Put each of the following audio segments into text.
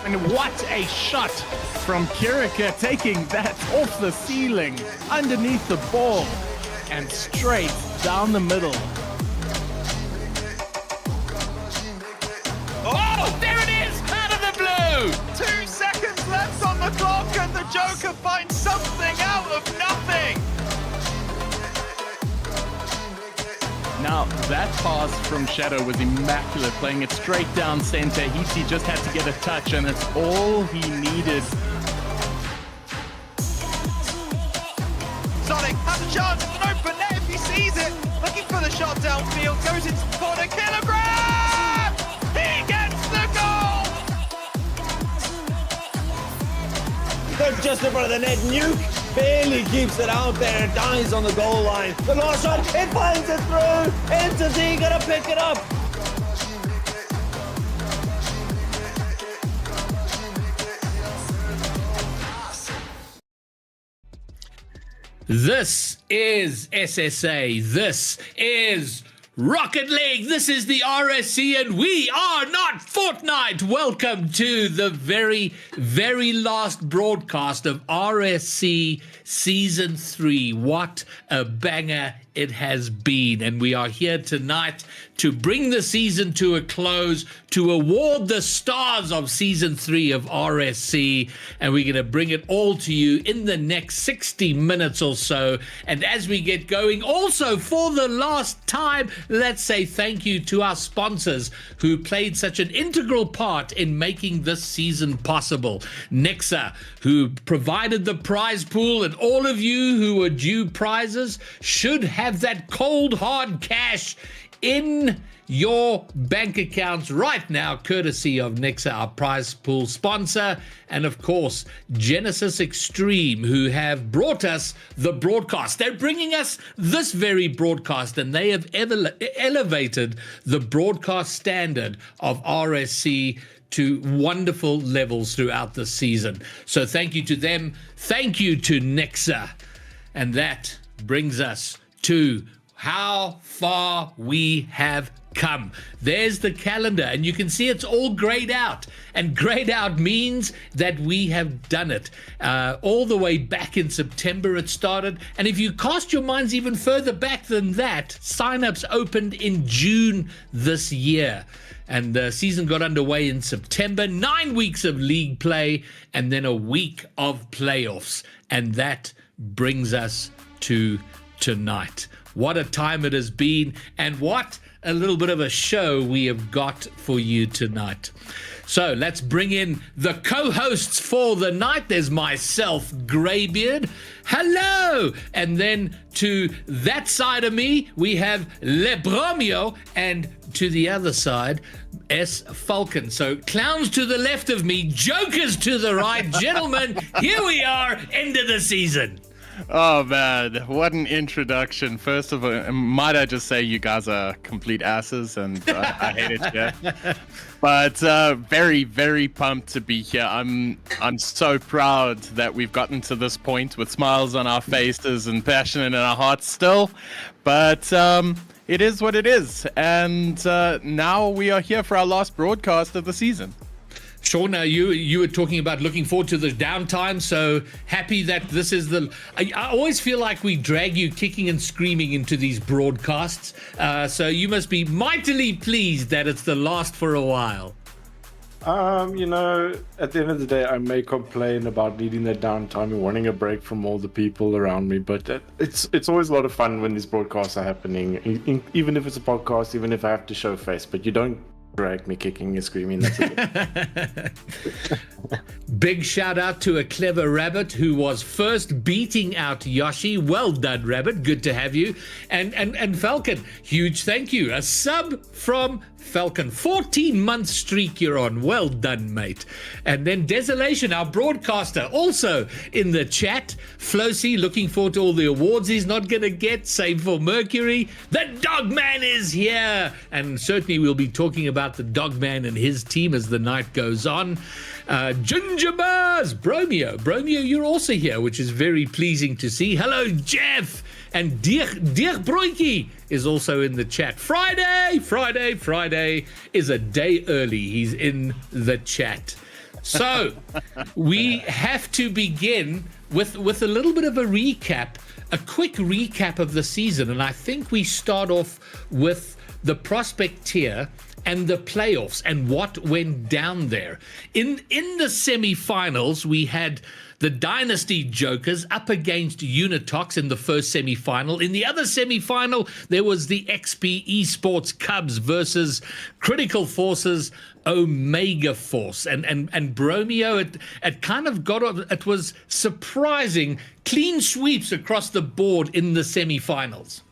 And what a shot from Kirica, taking that off the ceiling, underneath the ball, and straight down the middle. Oh, there it is, out of the blue! 2 seconds left on the clock and the Joker finds something out of nothing! Now, that pass from Shadow was immaculate, playing it straight down center. Hecky just had to get a touch, and it's all he needed. Sonic has a chance, it's an open net if he sees it. Looking for the shot downfield, goes into the corner, Kilogram! He gets the goal! They're just in front of the net. Nuke barely keeps it out there, dies on the goal line. The long shot, it finds it through. Into Z, gonna pick it up. This is SSA. This is Rocket League. This is the RSC, and we are not Fortnite. Welcome to the very, very last broadcast of RSC Season 3. What a banger it has been. And we are here tonight to bring the season to a close, to award the stars of season 3 of RSC, and we're going to bring it all to you in the next 60 minutes or so. And as we get going, also for the last time, let's say thank you to our sponsors who played such an integral part in making this season possible. Nexa, who provided the prize pool, and all of you who were due prizes should have that cold hard cash in your bank accounts right now, courtesy of Nexa, our prize pool sponsor, and of course Genisus Extreme, who have brought us the broadcast. They're bringing us this very broadcast, and they have elevated the broadcast standard of RSC to wonderful levels throughout the season. So thank you to them. Thank you to Nexa. And that brings us to how far we have come. There's the calendar, and you can see it's all grayed out. And grayed out means that we have done it. All the way back in September it started. And if you cast your minds even further back than that, signups opened in June this year. And the season got underway in September, 9 weeks of league play, and then a week of playoffs. And that brings us to tonight. What a time it has been, and what a little bit of a show we have got for you tonight. So let's bring in the co-hosts for the night. There's myself, Greybeard. Hello! And then to that side of me, we have TheBromeo, and to the other side, Sfaulcon. So clowns to the left of me, jokers to the right. Gentlemen, here we are, end of the season. Oh man, what an introduction. First of all, might I just say you guys are complete asses, and I hate it here. But very, very pumped to be here. I'm so proud that we've gotten to this point with smiles on our faces and passion in our hearts still. But it is what it is. And now we are here for our last broadcast of the season. Sean, you were talking about looking forward to the downtime, so happy that this is the... I always feel like we drag you kicking and screaming into these broadcasts, so you must be mightily pleased that it's the last for a while. You know, at the end of the day, I may complain about needing that downtime and wanting a break from all the people around me, but it's always a lot of fun when these broadcasts are happening, even if it's a podcast, even if I have to show face, but you don't drag me kicking and screaming. That's it. Big shout out to a clever rabbit who was first beating out Yoshi. Well done, rabbit. Good to have you. And Falcon, huge thank you. A sub from Falcon. 14-month streak you're on. Well done, mate. And then Desolation, our broadcaster, also in the chat. Flosee, looking forward to all the awards he's not going to get. Same for Mercury. The Dogman is here. And certainly we'll be talking about the Dogman and his team as the night goes on. Gingerbars, Bromeo, you're also here, which is very pleasing to see. Hello, Jeff. And DeerBroikie is also in the chat. Friday is a day early. He's in the chat. So we have to begin with a little bit of a recap, a quick recap of the season. And I think we start off with the prospect tier and the playoffs and what went down there. In the semi-finals, we had the Dynasty Jokers up against UnitOx in the first semi-final. In the other semi-final, there was the XP Esports Cubs versus Critical Forces Omega Force. And Bromeo, it kind of got, it was surprising, clean sweeps across the board in the semi-finals.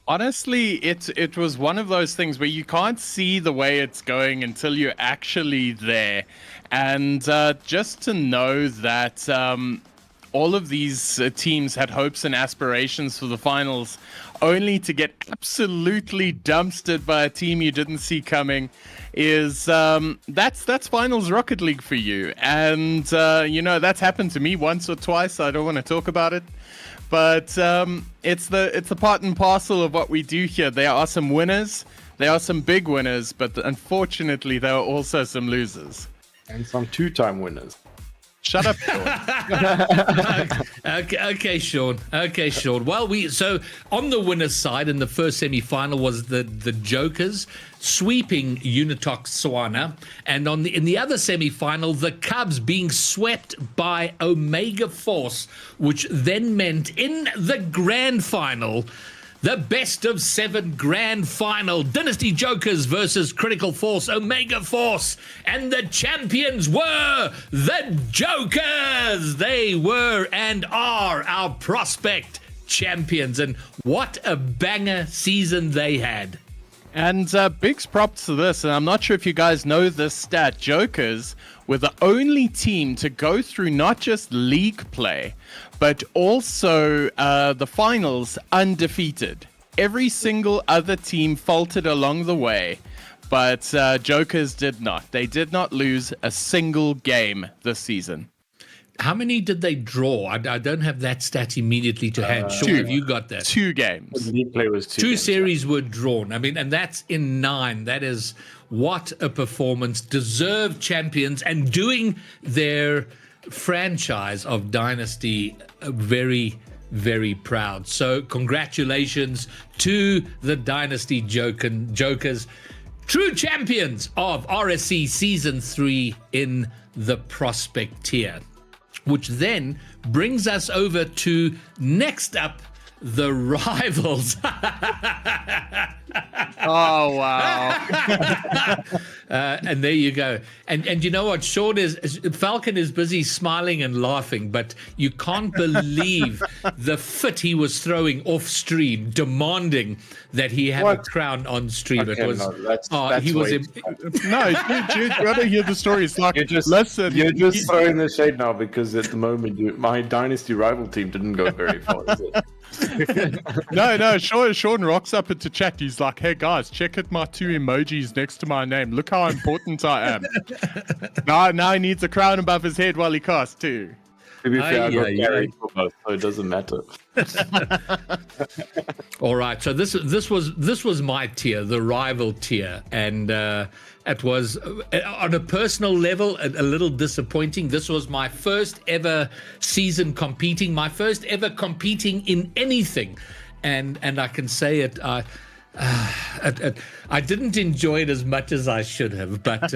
Honestly, it was one of those things where you can't see the way it's going until you're actually there. And just to know that all of these teams had hopes and aspirations for the finals, only to get absolutely dumpstered by a team you didn't see coming, is that's finals Rocket League for you. And you know, that's happened to me once or twice. I don't want to talk about it. But it's the part and parcel of what we do here. There are some winners, there are some big winners, but unfortunately there are also some losers. And some two-time winners. Shut up, Sean. Okay, Sean. Well, so on the winner's side in the first semi-final was the Jokers sweeping UnitOx Swana, and in the other semi-final, the Cubs being swept by Omega Force, which then meant in the grand final, the best of 7 grand final, Dynasty Jokers versus Critical Force Omega Force, and the champions were the Jokers. They were and are our prospect champions, and what a banger season they had. And big props to this, and I'm not sure if you guys know this stat, Jokers were the only team to go through not just league play, but also the finals undefeated. Every single other team faltered along the way, but Jokers did not. They did not lose a single game this season. How many did they draw? I don't have that stat immediately to hand. Sean, have you got that? 2 games. The league play was 2 Two games, series were drawn. I mean, and that's in 9. That is what a performance. Deserved champions and doing their franchise of Dynasty very, very proud. So congratulations to the Dynasty Jokers, true champions of RSC Season 3 in the prospect tier. Which then brings us over to next up, the rivals. Oh, wow. And there you go. And you know what? Falcon is busy smiling and laughing, but you can't believe the fit he was throwing off stream, demanding that he have a crown on stream. Okay, it was, that's he was. No, you gotta hear the story. It's like, listen. You're just throwing the shade now because at the moment my Dynasty rival team didn't go very far, is it? No, Sean rocks up into chat. He's like, hey guys, check out my 2 emojis next to my name. Look how important I am. Now he needs a crown above his head while he casts too. To be fair, I got carried for both, so it doesn't matter. All right, so this was my tier, the rival tier, and it was on a personal level a little disappointing. This was my first ever season competing, my first ever competing in anything, and I can say it. I didn't enjoy it as much as I should have, but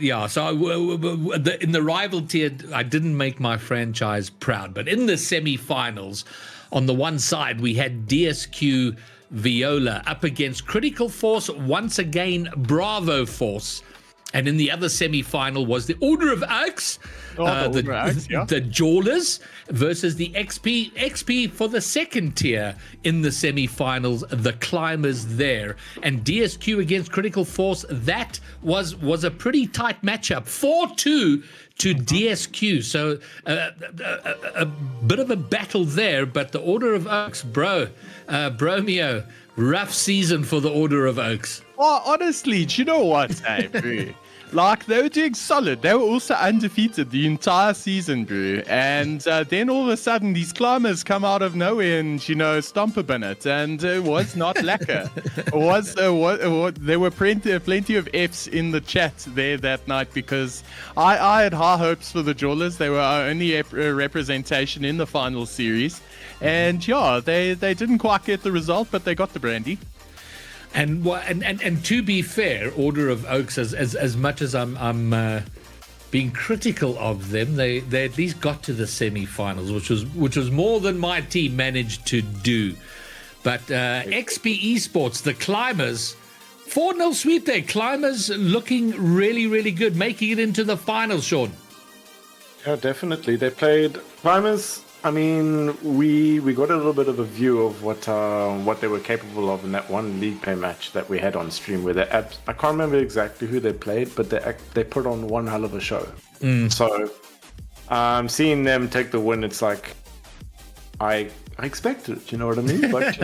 yeah. So in the rival tier, I didn't make my franchise proud. But in the semi-finals, on the one side we had DSQ Viola up against Critical Force, once again Bravo Force. And in the other semi-final was the Order of Okes, the Jawlers versus the XP for the second tier in the semi-finals, the Climbers there. And DSQ against Critical Force, that was a pretty tight matchup, 4-2 to DSQ. So a bit of a battle there, but the Order of Okes, BeerMasjien, rough season for the Order of Okes. Well, honestly, do you know what, bro? Like, they were doing solid. They were also undefeated the entire season, bro. And then all of a sudden, these climbers come out of nowhere and, stomp a binnet. And it was not lacquer. There were plenty of Fs in the chat there that night because I had high hopes for the Jawlers. They were our only representation in the final series. And, yeah, they didn't quite get the result, but they got the brandy. And to be fair, Order of Okes, as much as I'm being critical of them, they at least got to the semi-finals, which was more than my team managed to do. But XP Esports, the Climbers, 4-0 sweep there. Climbers looking really, really good, making it into the finals, Sean. Yeah, definitely. They played Climbers. I mean, we got a little bit of a view of what they were capable of in that one league play match that we had on stream. Where I can't remember exactly who they played, but they put on one hell of a show. So, seeing them take the win, it's like I expected it. You know what I mean? But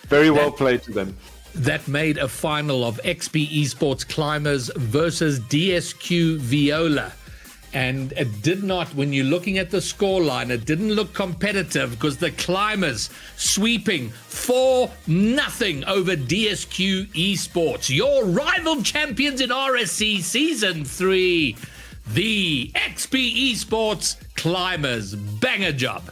very well played to them. That made a final of XP Esports Climbers versus DSQ Viola. And it did not, when you're looking at the scoreline, it didn't look competitive because the Climbers sweeping 4-0 over DSQ Esports. Your rival champions in RSC Season 3, the XP Esports Climbers. Banger job.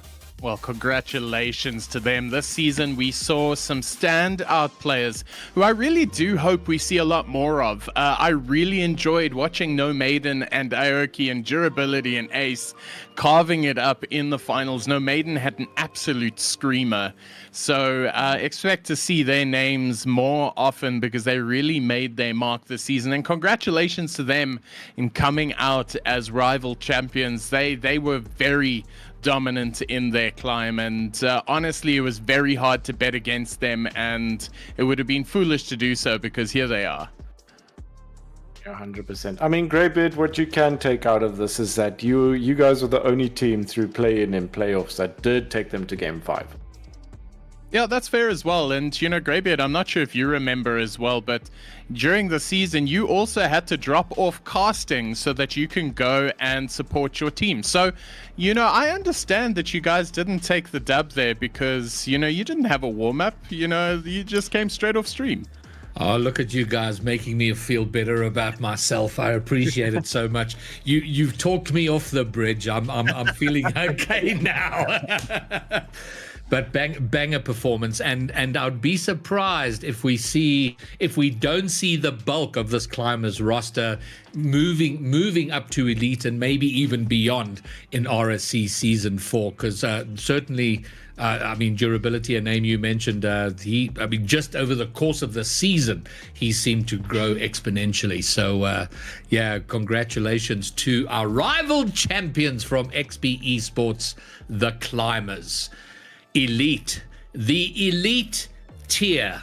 Well, congratulations to them. This season, we saw some standout players who I really do hope we see a lot more of. I really enjoyed watching NaVeDs and AAOKY and Durability and Ace carving it up in the finals. NaVeDs had an absolute screamer. So expect to see their names more often because they really made their mark this season. And congratulations to them in coming out as rival champions. They were very dominant in their climb, and honestly, it was very hard to bet against them, and it would have been foolish to do so because here they are. 100%. I mean, Greybeard, what you can take out of this is that you guys are the only team through play-in and playoffs that did take them to Game 5. Yeah, that's fair as well. And, you know, Greybeard, I'm not sure if you remember as well, but during the season, you also had to drop off casting so that you can go and support your team. So, you know, I understand that you guys didn't take the dub there because, you know, you didn't have a warm-up. You know, you just came straight off stream. Oh, look at you guys making me feel better about myself. I appreciate it so much. You've talked me off the bridge. I'm feeling okay now. But banger performance, and I'd be surprised if we don't see the bulk of this climbers roster moving up to elite and maybe even beyond in RSC season 4, because certainly I mean, Durability, a name you mentioned, just over the course of the season he seemed to grow exponentially. So yeah, congratulations to our rival champions from XP Esports, the climbers. Elite, the elite tier,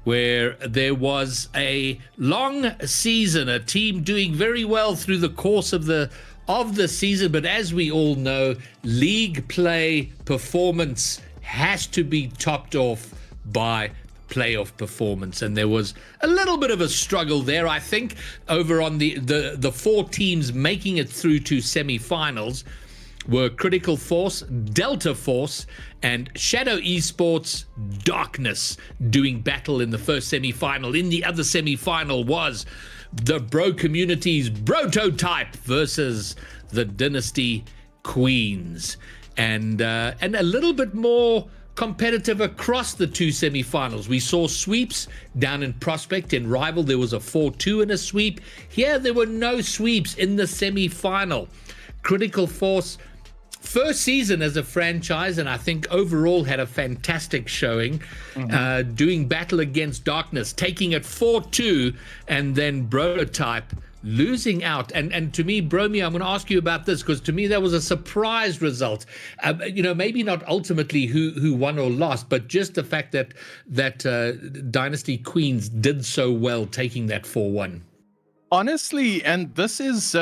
where there was a long season, a team doing very well through the course of the season, but as we all know, league play performance has to be topped off by playoff performance, and there was a little bit of a struggle there, I think, over on the 4 teams making it through to semi-finals were Critical Force, Delta Force, and Shadow Esports Darkness doing battle in the first semi-final. In the other semi-final was the Bro Community's Prototype versus the Dynasty Queens. And a little bit more competitive across the 2 semi-finals. We saw sweeps down in Prospect. In Rival, there was a 4-2 and a sweep. Here, there were no sweeps in the semi-final. Critical Force, first season as a franchise, and I think overall had a fantastic showing, doing battle against Darkness, taking it 4-2, and then Prototype losing out. And to me, Bromeo, I'm going to ask you about this, because to me that was a surprise result. You know, maybe not ultimately who won or lost, but just the fact that Dynasty Queens did so well, taking that 4-1. Honestly, and this is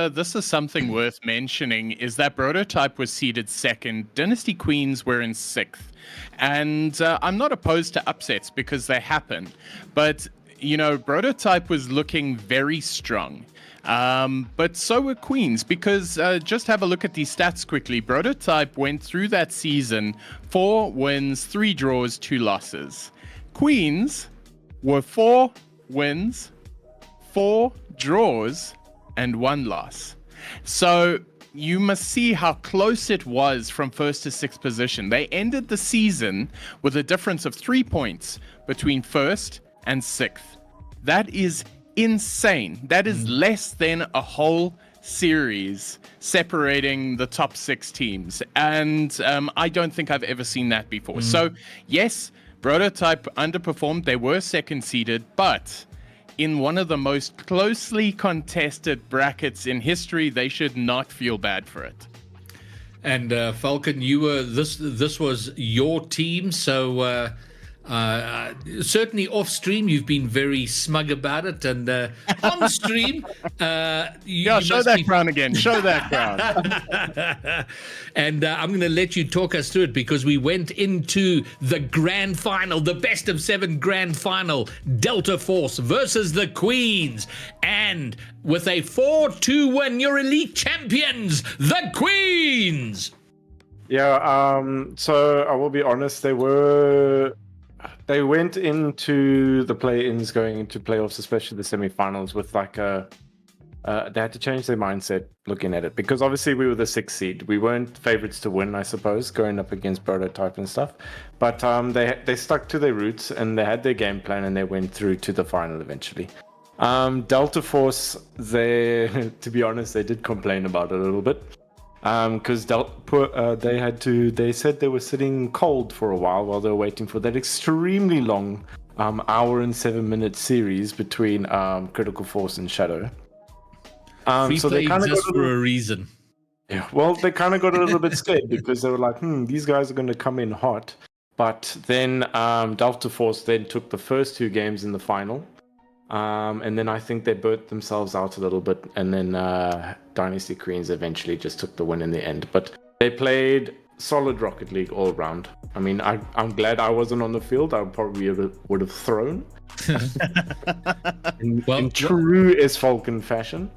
something worth mentioning, is that Prototype was seeded 2nd, Dynasty Queens were in 6th, and I'm not opposed to upsets because they happen, but you know, Prototype was looking very strong, but so were Queens, because just have a look at these stats quickly. Prototype went through that season 4 wins, 3 draws, 2 losses. Queens were 4 wins, 4 draws, and 1 loss. So you must see how close it was from 1st to 6th position. They ended the season with a difference of 3 points between 1st and 6th. That is insane. That is less than a whole series separating the top 6 teams. And I don't think I've ever seen that before. So yes, Prototype underperformed. They were 2nd seeded, but in one of the most closely contested brackets in history, they should not feel bad for it. And Falcon, you were this was your team, so certainly off stream you've been very smug about it, and on stream show that crown again. Show that crown. And I'm going to let you talk us through it, because we went into the grand final, the best of 7 grand final, Delta Force versus the Queens, and with a 4-2 win, your elite champions, the Queens. Yeah, so I will be honest, they went into the play-ins, going into playoffs, especially the semi-finals, with like a they had to change their mindset looking at it, because obviously we were the 6th seed. We weren't favorites to win, I suppose, going up against Prototype and stuff. But they stuck to their roots and they had their game plan and they went through to the final eventually. Delta Force, to be honest, they did complain about it a little bit. Because they said they were sitting cold for a while they were waiting for that extremely long hour and 7-minute series between Critical Force and Shadow. So they kind of got for a reason. Yeah, well, they kind of got a little bit scared because they were like, these guys are going to come in hot. But then Delta Force then took the first 2 games in the final. And then I think they burnt themselves out a little bit. And then Dynasty Queens eventually just took the win in the end. But they played solid Rocket League all round. I mean, I'm glad I wasn't on the field. I probably would have thrown. in true Sfaulcon fashion.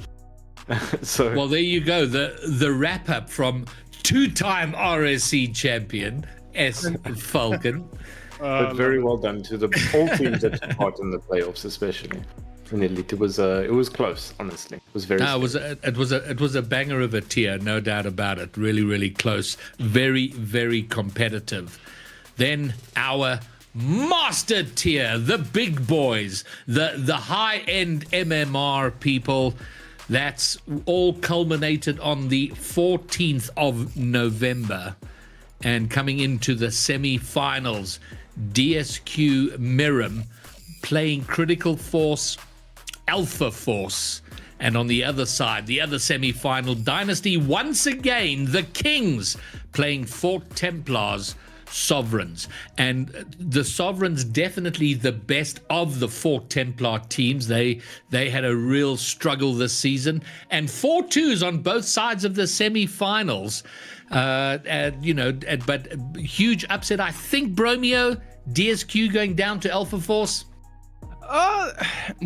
Well, there you go. The wrap up from 2-time RSC champion Sfaulcon. But very well done to all teams that took part in the playoffs, especially in Elite. It was close, honestly. It was very. It was a banger of a tier, no doubt about it. Really, really close. Very, very competitive. Then our master tier, the big boys, the high end MMR people. That's all culminated on the 14th of November. And coming into the semi-finals, DSQ Miram playing Critical Force, Alpha Force. And on the other side, the other semi-final, Dynasty, once again, the Kings playing Fort Templars, Sovereigns. And the Sovereigns definitely the best of the 4 Templar teams. They had a real struggle this season, and 4-2s on both sides of the semi-finals. But huge upset. I think Bromeo, DSQ going down to Alpha Force.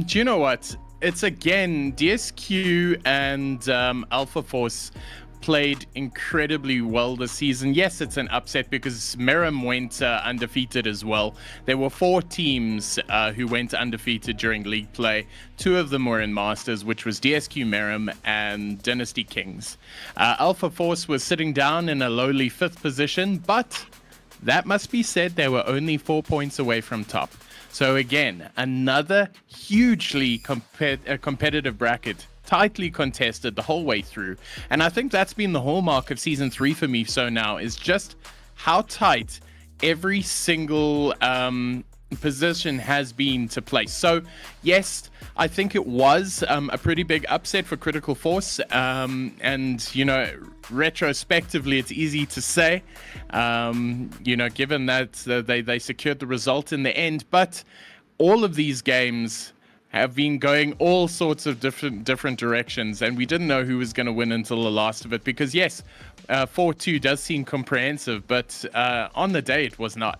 Do you know what? It's again DSQ and Alpha Force played incredibly well this season. Yes, it's an upset because Miram went undefeated as well. There were 4 teams who went undefeated during league play. 2 of them were in Masters, which was DSQ Miram and Dynasty Kings. Alpha Force was sitting down in a lowly 5th position, but that must be said, they were only 4 points away from top. So again, another hugely competitive bracket. Tightly contested the whole way through, and I think that's been the hallmark of season 3 for me. So now is just how tight every single position has been to place. So yes, I think it was a pretty big upset for Critical Force, and retrospectively it's easy to say, given that they secured the result in the end, but all of these games have been going all sorts of different directions, and we didn't know who was going to win until the last of it, because yes, 4-2 does seem comprehensive, but on the day it was not.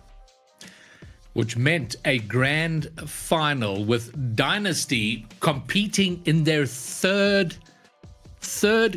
Which meant a grand final with Dynasty competing in their third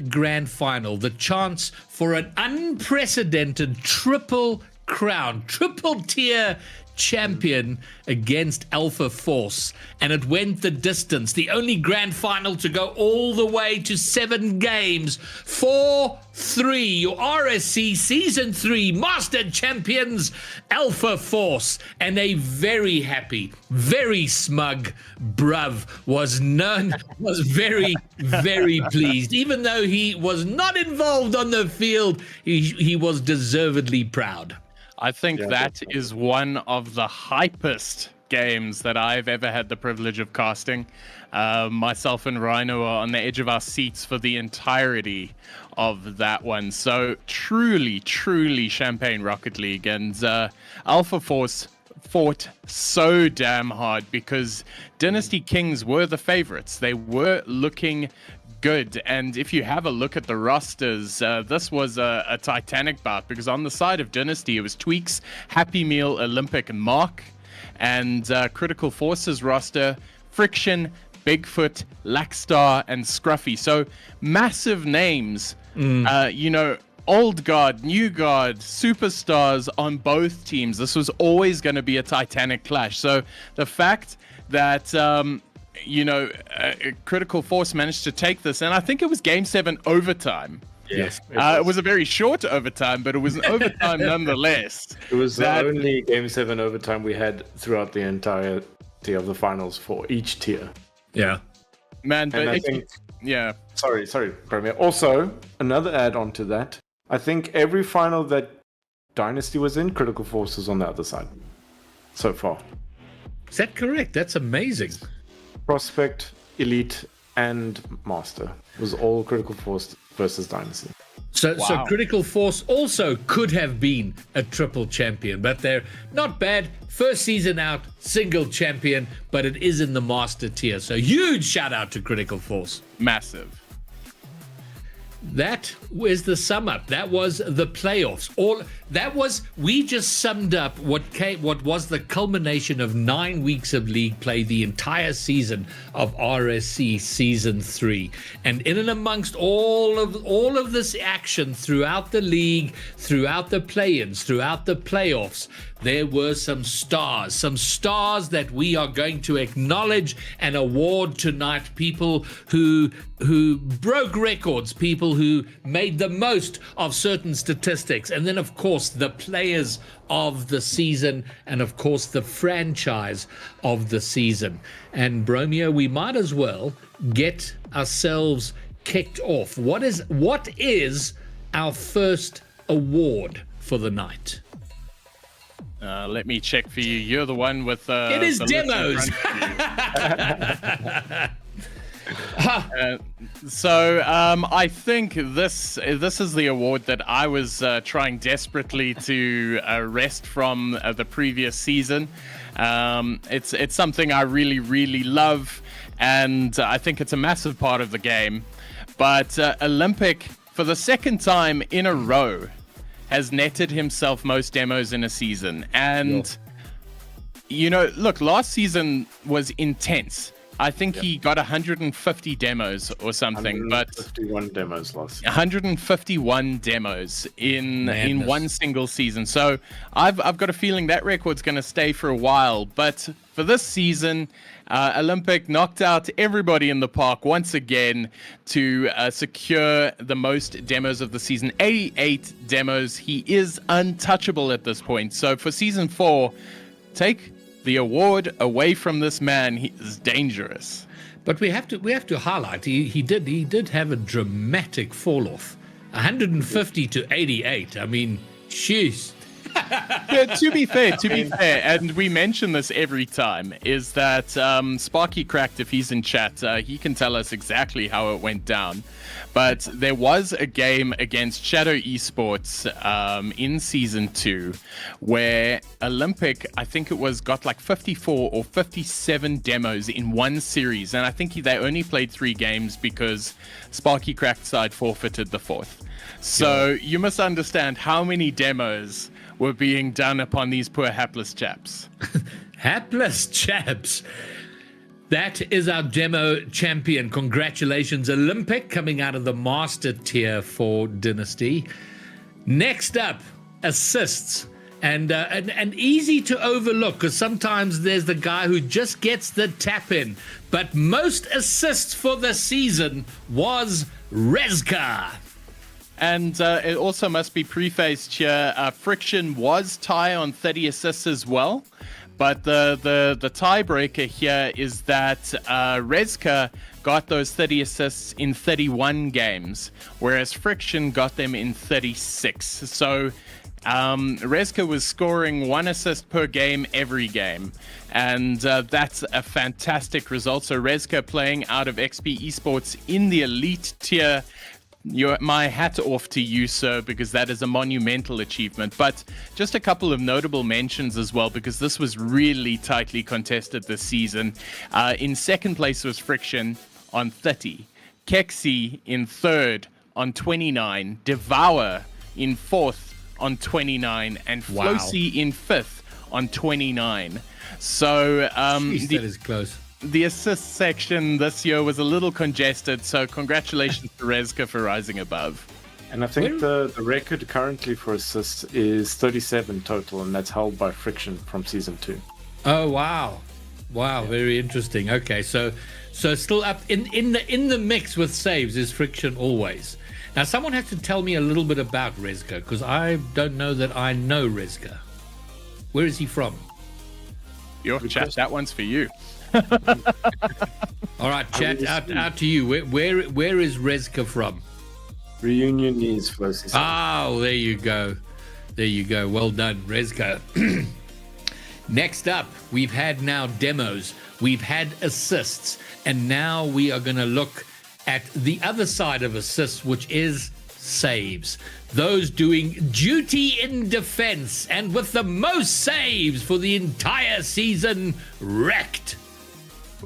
grand final, the chance for an unprecedented triple crown, triple tier champion against Alpha Force, and it went the distance. The only grand final to go all the way to 7 games. 4-3, your RSC Season 3 Master Champions, Alpha Force. And a very happy, very smug Bruv was very, very pleased. Even though he was not involved on the field, he was deservedly proud. I think that is one of the hypest games that I've ever had the privilege of casting. Myself and Rhino are on the edge of our seats for the entirety of that one. So truly, truly Champagne Rocket League. And Alpha Force fought so damn hard because Dynasty Kings were the favorites. They were looking good, and if you have a look at the rosters, this was a titanic bout, because on the side of Dynasty it was Tweaks, Happy Meal, Olympic, and Mark, and Critical Forces roster, Friction, Bigfoot, Lackstar, and Scruffy. So massive names, old guard, new guard, superstars on both teams. This was always going to be a titanic clash. So the fact that Critical Force managed to take this, and I think it was Game 7 overtime. Yes. It was a very short overtime, but it was an overtime nonetheless. It was the only Game 7 overtime we had throughout the entirety of the finals for each tier. Yeah. Man, but And I think... yeah. Sorry, Bromeo. Also, another add-on to that, I think every final that Dynasty was in, Critical Force was on the other side. So far. Is that correct? That's amazing. Prospect, Elite, and Master was all Critical Force versus Dynasty. So Wow. Critical Force also could have been a triple champion, but they're not bad. First season out, single champion, but it is in the Master tier. So huge shout out to Critical Force. Massive. That was the sum up. That was the playoffs. We just summed up what was the culmination of 9 weeks of league play, the entire season of RSC Season 3. And in and amongst all of this action throughout the league, throughout the play-ins, throughout the playoffs, there were some stars that we are going to acknowledge and award tonight. People who broke records, people who made the most of certain statistics, and then of course the players of the season, and of course the franchise of the season. And Bromeo, we might as well get ourselves kicked off. What is our first award for the night? Let me check for you. You're the one with it is the list in demos. front of you. So I think this is the award that I was trying desperately to wrest from the previous season. It's something I really, really love, and I think it's a massive part of the game. But Olympic, for the second time in a row, has netted himself most demos in a season. And, look, last season was intense. I think he got 150 demos or something, 151 demos last season. 151 demos in one single season. So I've got a feeling that record's going to stay for a while. But for this season, Olympic knocked out everybody in the park once again to secure the most demos of the season. 88 demos. He is untouchable at this point. So for season 4, take the award away from this man. He is dangerous. But we have to highlight he did have a dramatic fall off. 150 to 88. I mean, jeez. Yeah, to be fair, and we mention this every time, is that SparkyCracked, if he's in chat, he can tell us exactly how it went down. But there was a game against Shadow Esports in Season 2 where Olympic, I think it was, got like 54 or 57 demos in one series. And I think they only played 3 games because SparkyCracked side forfeited the 4th. So you must understand how many demos were being done upon these poor hapless chaps. Hapless chaps. That is our demo champion. Congratulations, Olympic, coming out of the master tier for Dynasty. Next up, assists. And easy to overlook, because sometimes there's the guy who just gets the tap in. But most assists for the season was Rezka. And it also must be prefaced here, Friction was tie on 30 assists as well. But the tiebreaker here is that Rezka got those 30 assists in 31 games, whereas Friction got them in 36. So Rezka was scoring 1 assist per game every game. And that's a fantastic result. So Rezka playing out of XP Esports in the elite tier. My hat off to you, sir, because that is a monumental achievement. But just a couple of notable mentions as well, because this was really tightly contested this season. In second place was Friction on 30. Keksi in third on 29. Devour in fourth on 29. And Flosee in fifth on 29. So Jeez, that is close. The assist section this year was a little congested, so congratulations to Rezka for rising above. And I think the record currently for assists is 37 total, and that's held by Friction from Season 2. Oh, wow. Wow, very interesting. Okay, so still up in the mix with saves is Friction always. Now, someone has to tell me a little bit about Rezka, because I don't know that I know Rezka. Where is he from? Your chat, that one's for you. All right, chat, out to you. Where is Rezka from? Reunion is Flosee. Oh, there you go. There you go. Well done, Rezka. Next up, we've had now demos, we've had assists, and now we are going to look at the other side of assists, which is saves. Those doing duty in defense, and with the most saves for the entire season, Wrecked.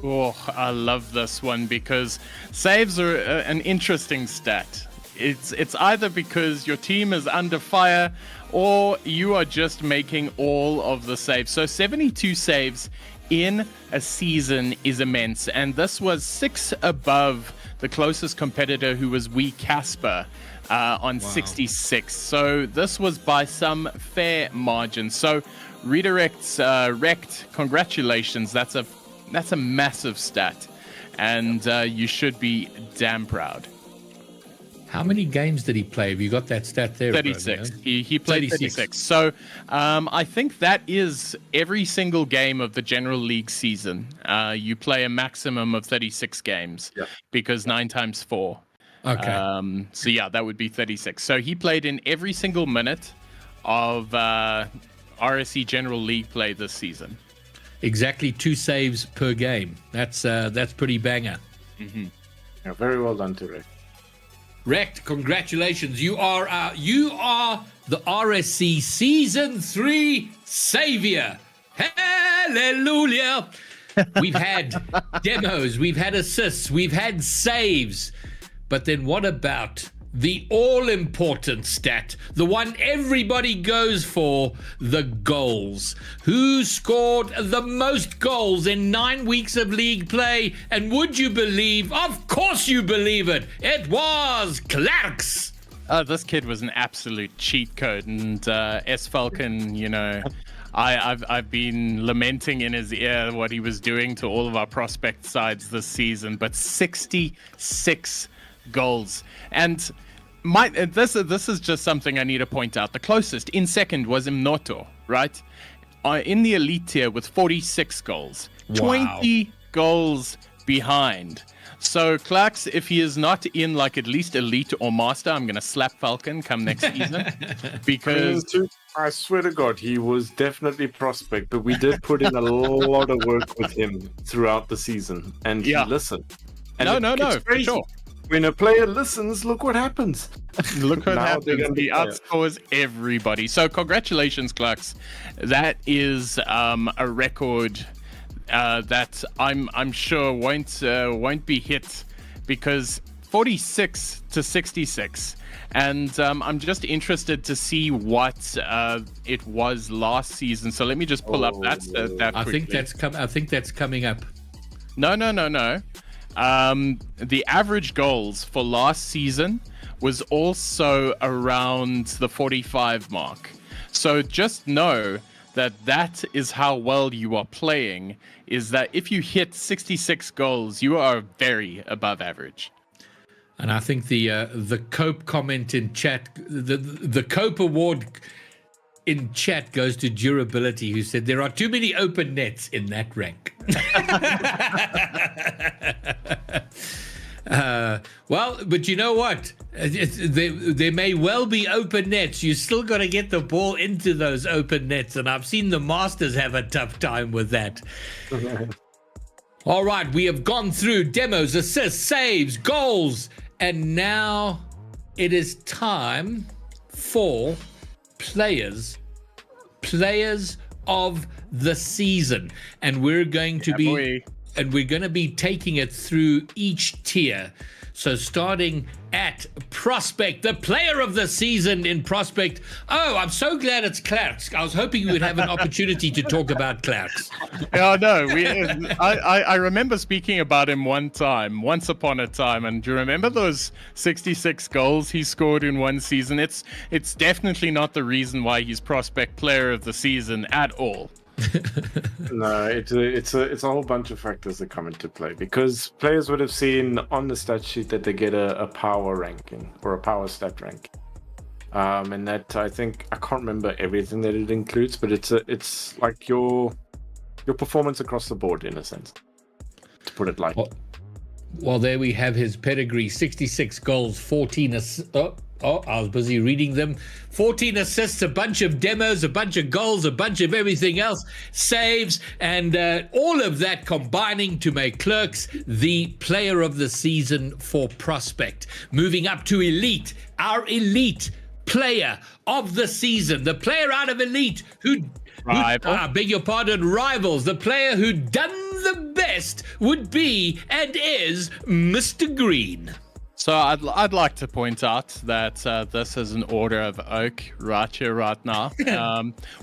Oh, I love this one because saves are an interesting stat. It's either because your team is under fire or you are just making all of the saves. So 72 saves in a season is immense, and this was 6 above the closest competitor, who was Casper, on 66. So this was by some fair margin. So redirects Wrecked, congratulations. That's a massive stat, and you should be damn proud. How many games did he play? Have you got that stat there? 36. He played 36. So I think that is every single game of the General League season. You play a maximum of 36 games, because 9 times 4. Okay. So yeah, that would be 36. So he played in every single minute of RSC General League play this season. Exactly 2 saves per game. That's pretty banger. Mm-hmm. Yeah, very well done to Rick. Wrecked, congratulations. You are the RSC Season 3 Savior. Hallelujah. We've had demos, we've had assists, we've had saves. But then what about the all-important stat, the one everybody goes for, the goals? Who scored the most goals in 9 weeks of league play? And would you believe, of course you believe it, it was Clarks. This kid was an absolute cheat code, and Sfaulcon, you know, I've been lamenting in his ear what he was doing to all of our prospect sides this season, but 66 goals. And this is just something I need to point out. The closest in second was Mnoto, right? In the elite tier with 46 goals. Wow. 20 goals behind. So Clarks, if he is not in like at least elite or master, I'm going to slap Falcon come next season. Because I swear to God, he was definitely prospect, but we did put in a lot of work with him throughout the season, and he listened. And no, for sure. When a player listens, look what happens. Look what happens. He outscores everybody. So congratulations, Clarks. That is a record that I'm sure won't be hit, because 46 to 66. And I'm just interested to see what it was last season. So let me just pull up that I think that's coming up. No. The average goals for last season was also around the 45 mark. So just know that is how well you are playing, is that if you hit 66 goals, you are very above average. And I think the Cope comment in chat, the Cope award in chat goes to Durability, who said there are too many open nets in that rank. Well, but you know what? There may well be open nets. You still got to get the ball into those open nets, and I've seen the Masters have a tough time with that. All right, we have gone through demos, assists, saves, goals, and now it is time for players of the season, and we're going to be taking it through each tier. So starting at Prospect, the player of the season in Prospect. Oh, I'm so glad it's Clarks. I was hoping we would have an opportunity to talk about Clarks. Yeah, no, I remember speaking about him once upon a time, and do you remember those 66 goals he scored in one season? It's definitely not the reason why he's Prospect player of the season at all. No, it's a whole bunch of factors that come into play, because players would have seen on the stat sheet that they get a power ranking or a power stat ranking. And that, I think, I can't remember everything that it includes, but it's like your performance across the board, in a sense, to put it lightly. Well, there we have his pedigree: 66 goals, 14 assists. Oh, I was busy reading them. 14 assists, a bunch of demos, a bunch of goals, a bunch of everything else, saves, and all of that combining to make Clerks the player of the season for Prospect. Moving up to Elite, our Elite player of the season, the player out of Elite who beg your pardon, Rivals, the player who done the best would be and is Mr. Green. So I'd like to point out that this is an order of oak right here, right now.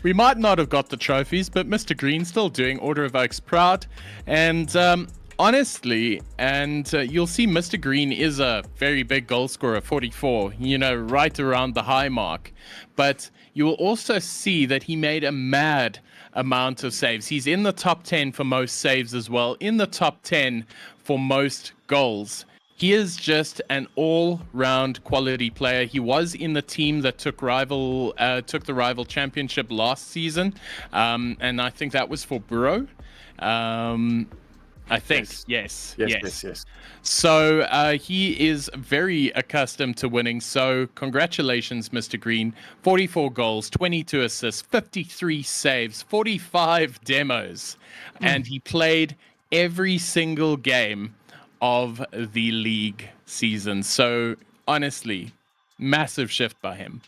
We might not have got the trophies, but Mr. Green still doing Order of Oaks proud. And honestly, you'll see Mr. Green is a very big goal scorer, 44, right around the high mark. But you will also see that he made a mad amount of saves. He's in the top 10 for most saves as well, in the top 10 for most goals. He is just an all-round quality player. He was in the team that took the rival championship last season, and I think that was for Bro. I think yes. So he is very accustomed to winning. So congratulations, Mr. Green. 44 goals, 22 assists, 53 saves, 45 demos, and he played every single game of the league season. So honestly, massive shift by him.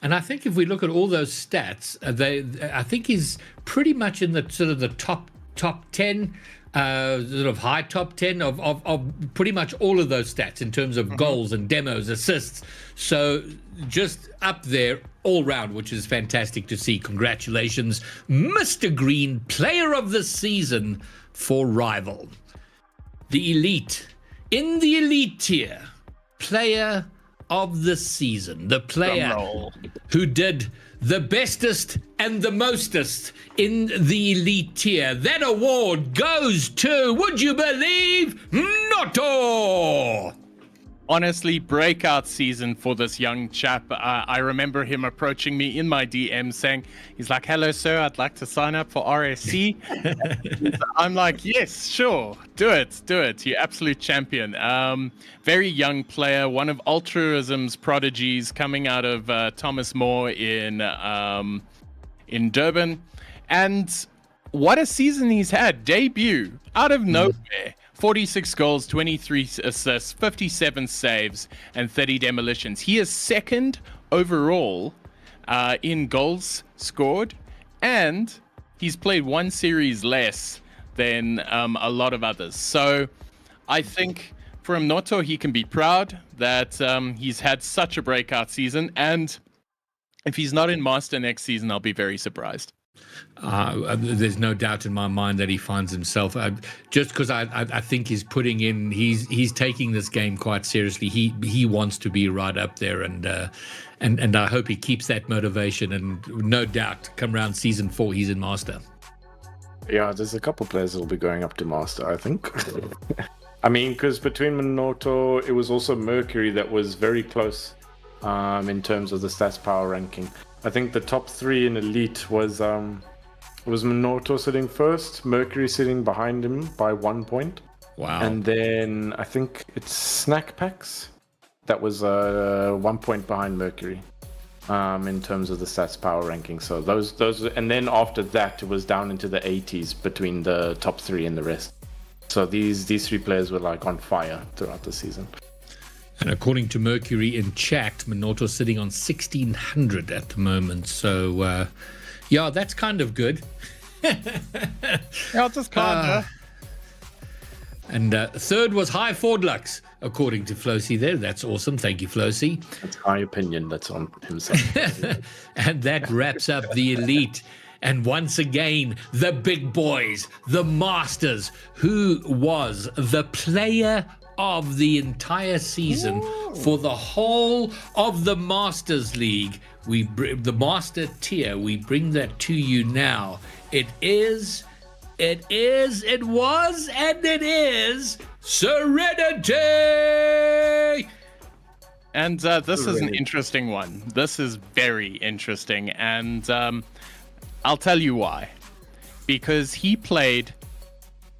And I think if we look at all those stats, I think he's pretty much in the sort of the top 10, sort of high top 10 of pretty much all of those stats in terms of goals and demos, assists. So just up there all round, which is fantastic to see. Congratulations, Mr. Green, player of the season for Rival. The Elite, in the Elite tier, player of the season, the player who did the bestest and the mostest in the Elite tier. That award goes to, would you believe, Noto! Honestly, breakout season for this young chap. I remember him approaching me in my DM saying, he's like, hello, sir, I'd like to sign up for RSC. I'm like, yes, sure, do it. You absolute champion. Very young player, one of Altruism's prodigies coming out of Thomas More in Durban. And what a season he's had. Debut out of nowhere. 46 goals, 23 assists, 57 saves, and 30 demolitions. He is second overall in goals scored, and he's played one series less than a lot of others. So I think from Noto, he can be proud that he's had such a breakout season. And if he's not in Master next season, I'll be very surprised. There's no doubt in my mind that he finds himself, just because I think he's putting in, he's taking this game quite seriously. He wants to be right up there, and I hope he keeps that motivation. And no doubt, come around season 4, he's in Master. Yeah, there's a couple players that'll be going up to Master, I think. I mean, because between Minoto, it was also Mercury that was very close in terms of the stats power ranking. I think the top 3 in Elite was Minoto sitting first, Mercury sitting behind him by 1 point. Wow. And then I think it's Snack Packs that was 1 point behind Mercury in terms of the stats power ranking. So those, and then after that it was down into the 80s between the top 3 and the rest. So these 3 players were like on fire throughout the season. And according to Mercury in chat, Minoto sitting on 1600 at the moment. So, yeah, that's kind of good. Yeah, just kind of. And third was High Ford Lux, according to Flosee there. That's awesome. Thank you, Flosee. That's high opinion. That's on himself. And that wraps up the Elite. And once again, the big boys, the Masters, who was the player of the entire season for the whole of the Masters League. the master tier, we bring that to you now. It was, and it is Serenity. And this is an interesting one. This is very interesting, and I'll tell you why. Because he played,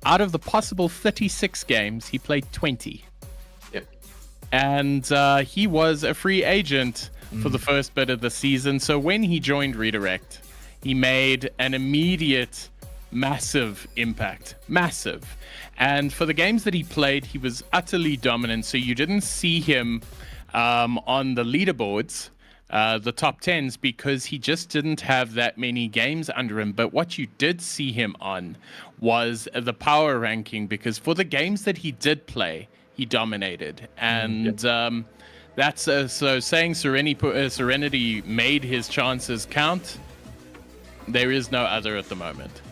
out of the possible 36 games, he played 20. Yep. And he was a free agent for the first bit of the season. So when he joined Redirect, he made an immediate massive impact. Massive. And for the games that he played, he was utterly dominant. So you didn't see him on the leaderboards, the top 10s, because he just didn't have that many games under him. But what you did see him on was the power ranking, because for the games that he did play, he dominated. And that's so saying Serenity made his chances count. There is no other at the moment.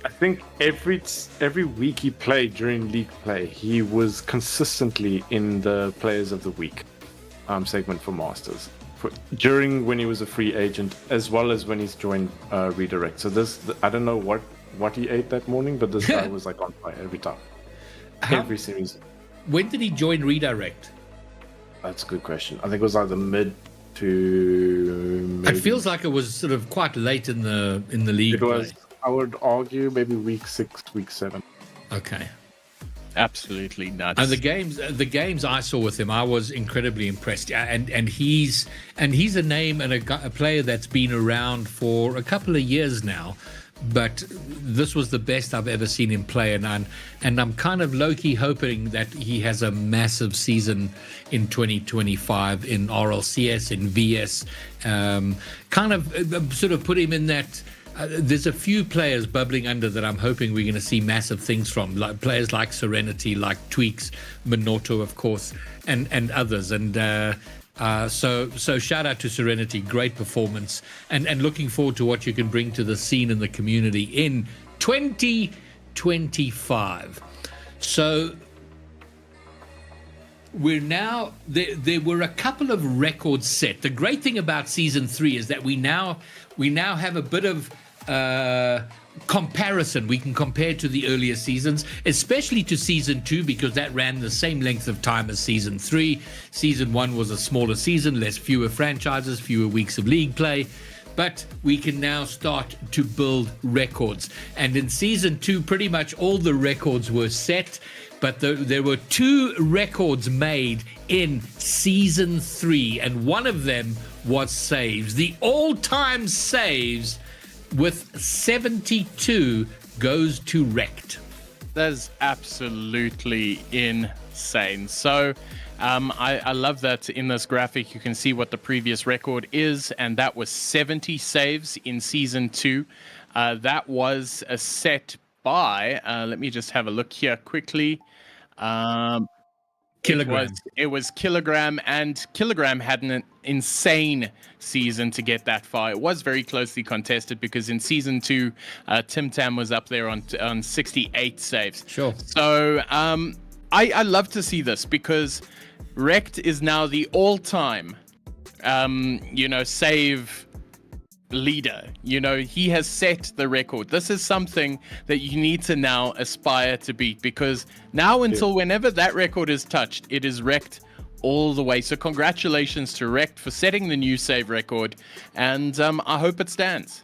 I think every week he played during league play, he was consistently in the Players of the Week segment for Masters. During when he was a free agent, as well as when he's joined Redirect. So I don't know what he ate that morning, but this guy was like on fire every time. Every series. When did he join Redirect? That's a good question. I think it was either mid to maybe... It feels like it was sort of quite late in the league. It was, I would argue, maybe week 6, week 7. Okay. Absolutely nuts. And the games I saw with him, I was incredibly impressed. And he's a name and a player that's been around for a couple of years now. But this was the best I've ever seen him play, and I'm kind of low-key hoping that he has a massive season in 2025 in RLCS, in VS, kind of sort of put him in that. There's a few players bubbling under that I'm hoping we're going to see massive things from, like players like Serenity, like Tweaks, Minoto, of course, and others. And so shout out to Serenity, great performance, and looking forward to what you can bring to the scene and the community in 2025. So we're now there were a couple of records set. The great thing about season 3 is that we now have a bit of comparison. We can compare to the earlier seasons, especially to season 2, because that ran the same length of time as season 3. Season 1 was a smaller season, fewer franchises, fewer weeks of league play, but we can now start to build records. And in season 2, pretty much all the records were set, but there were 2 records made in season 3, and one of them was saves. The all-time saves with 72 goes to Rekt. That is absolutely insane. So I love that in this graphic you can see what the previous record is, and that was 70 saves in season 2. That was a set by, let me just have a look here quickly. Kilogram. It was Kilogram, and Kilogram had an insane season to get that far. It was very closely contested because in season 2, Tim Tam was up there on 68 saves. Sure. So I love to see this because Rekt is now the all-time, save leader. He has set the record. This is something that you need to now aspire to beat, because now until whenever that record is touched, it is Rekt all the way. So congratulations to Rekt for setting the new save record, and I hope it stands.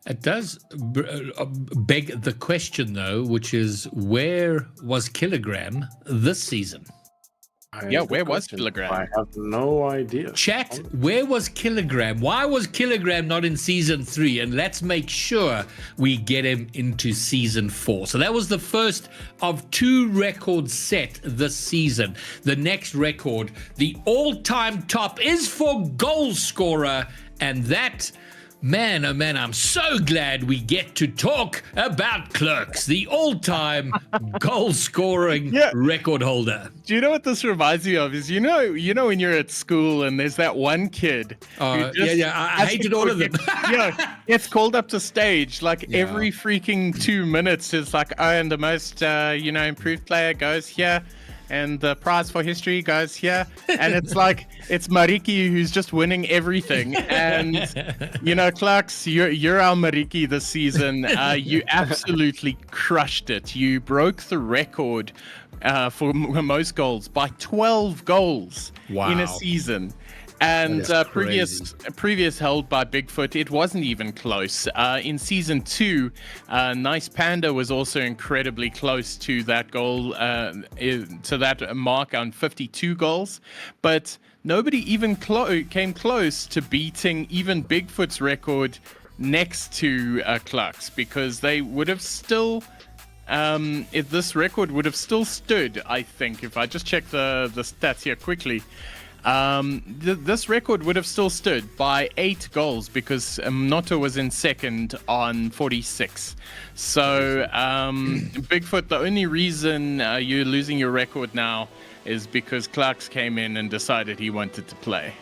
It does beg the question, though, which is, where was Kilogram this season? Where was Kilogram? I have no idea. Chat, where was Kilogram? Why was Kilogram not in season 3? And let's make sure we get him into season 4. So that was the first of 2 records set this season. The next record, the all-time top, is for goal scorer, and that... Man, oh man, I'm so glad we get to talk about Clerks, the all-time goal-scoring record holder. Do you know what this reminds me of? Is you know when you're at school and there's that one kid. I hated all of them. It's called up to stage like every freaking 2 minutes. Is like, and the most improved player goes here. and the prize for history goes here. And it's like, it's Mariki who's just winning everything. And, you know, Clarks, you're our Mariki this season. You absolutely crushed it. You broke the record for most goals by 12 goals in a season. And previous held by Bigfoot, it wasn't even close. In season 2, Nice Panda was also incredibly close to that goal, to that mark on 52 goals. But nobody even came close to beating even Bigfoot's record next to Clark's, because they would have still... if this record would have still stood, I think, if I just check the stats here quickly, this record would have still stood by 8 goals, because Mnoto was in second on 46. So Bigfoot, the only reason you're losing your record now is because Clarks came in and decided he wanted to play.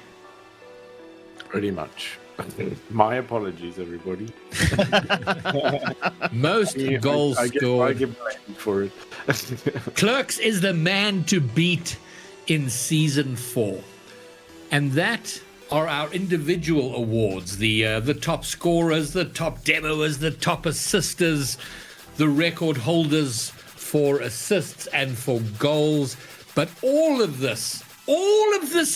Pretty much. My apologies, everybody. Most goals scored. I get blamed for it. Clerks is the man to beat in season 4, and that are our individual awards: the top scorers, the top demoers, the top assisters, the record holders for assists and for goals. But all of this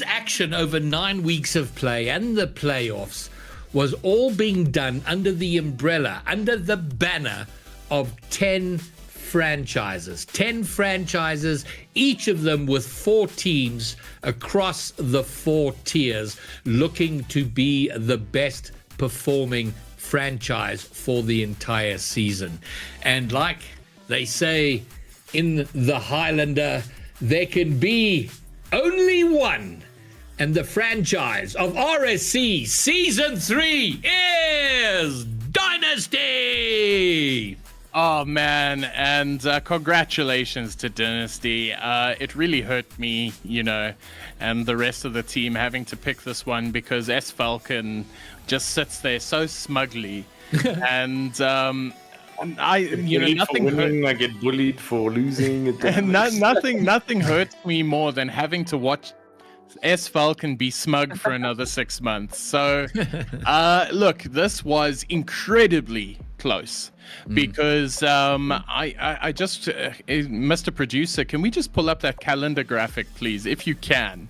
action over 9 weeks of play and the playoffs was all being done under the umbrella, under the banner of 10 franchises. 10 franchises, each of them with 4 teams across the 4 tiers, looking to be the best performing franchise for the entire season. And like they say in the Highlander, there can be only one. And the franchise of RSC Season 3 is Dynasty! Oh, man, and congratulations to Dynasty. It really hurt me, you know, and the rest of the team having to pick this one, because Sfaulcon just sits there so smugly. And nothing I get bullied for losing. Nothing hurts me more than having to watch Sfaulcon be smug for another 6 months. So, look, this was incredibly close, because I just, Mr. Producer, can we just pull up that calendar graphic, please, if you can?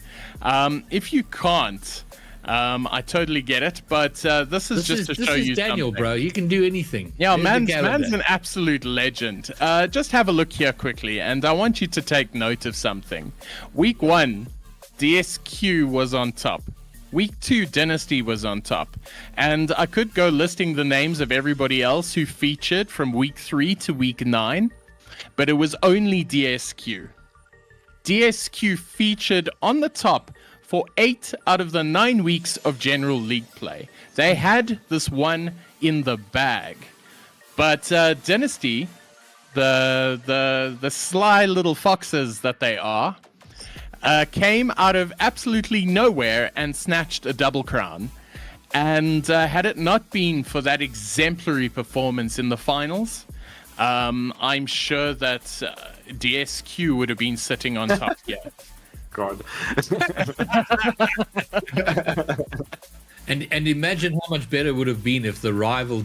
If you can't, I totally get it, but this is just to show you Daniel, something. bro. You can do anything. Yeah, man's an absolute legend. Just have a look here quickly, and I want you to take note of something. Week 1, DSQ was on top. Week 2, Dynasty was on top. And I could go listing the names of everybody else who featured from week 3 to week 9, but it was only DSQ. DSQ featured on the top for 8 out of the 9 weeks of General League play. They had this one in the bag. But Dynasty, the sly little foxes that they are, came out of absolutely nowhere and snatched a double crown. And had it not been for that exemplary performance in the finals, I'm sure that DSQ would have been sitting on top here. God. And imagine how much better it would have been if the rival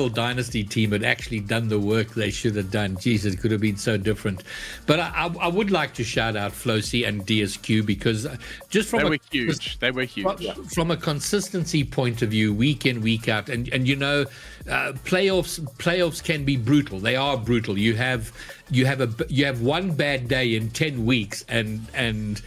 Dynasty team had actually done the work they should have done. Jesus, it could have been so different. But I would like to shout out Flosee and DSQ, because just from They were huge. From a consistency point of view, week in, week out, and you know, playoffs can be brutal. They are brutal. You have one bad day in 10 weeks, and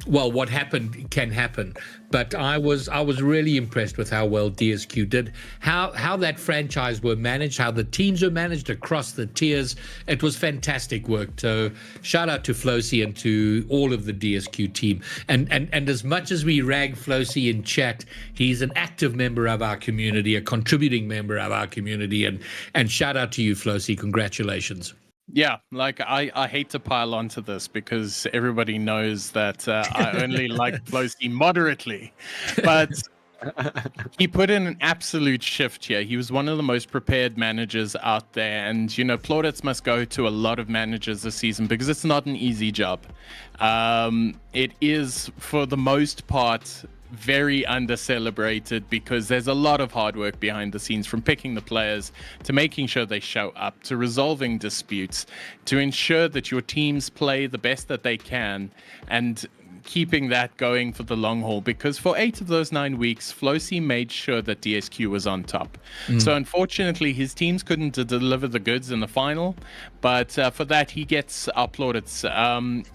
well, what happened can happen. But I was really impressed with how well DSQ did, how that franchise were managed, how the teams were managed across the tiers. It was fantastic work. So shout out to Flosee and to all of the DSQ team. And as much as we rag Flosee in chat, he's an active member of our community, a contributing member of our community, and shout out to you, Flosee. Congratulations. Yeah, like I hate to pile onto this, because everybody knows that I only like Flosee moderately, but He put in an absolute shift here. He was one of the most prepared managers out there. And, you know, plaudits must go to a lot of managers this season because it's not an easy job. It is, for the most part, very under-celebrated because there's a lot of hard work behind the scenes, from picking the players to making sure they show up, to resolving disputes, to ensure that your teams play the best that they can, and keeping that going for the long haul, because for 8 of those 9 weeks, Flosee made sure that DSQ was on top. So unfortunately, his teams couldn't deliver the goods in the final, but for that, he gets our plaudits.